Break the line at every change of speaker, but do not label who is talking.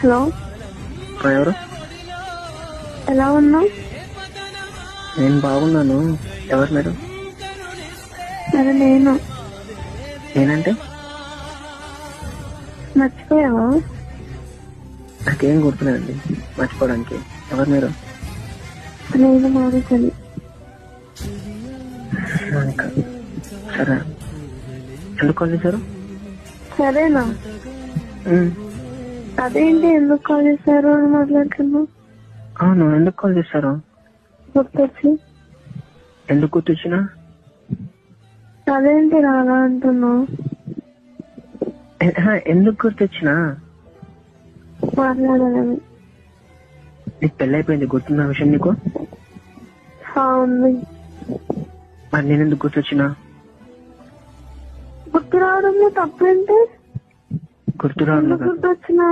Hello,
ఎవరు?
ఎలా ఉన్నావు?
నేను బాగున్నాను. ఎవరు మీరు?
సరే, నేనంటే మర్చిపోయావా?
నాకేం గుర్తులేదండి మర్చిపోవడానికి. ఎవరు మీరు?
నేను మానేశాను.
మౌనిక. సరే, ఎందుకు కాల్ చేశారు?
సరేనా? అదేంటి ఎందుకు కాల్ చేశారు అని మాట్లాడుతున్నావు?
అవును, ఎందుకు కాల్ చేశారు?
గుర్తొచ్చి.
ఎందుకు గుర్తొచ్చినా?
అదేంటి రాగా అంటున్నావు?
ఎందుకు గుర్తొచ్చినా?
మాట్లాడాలని.
నీకు పెళ్ళైపోయింది, గుర్తున్న విషయం నీకు?
ఉంది.
మరి నేను ఎందుకు గుర్తొచ్చినా?
గుర్తు రావడంలో తప్పేంటి?
గుర్తు రావడం
గుర్తొచ్చినా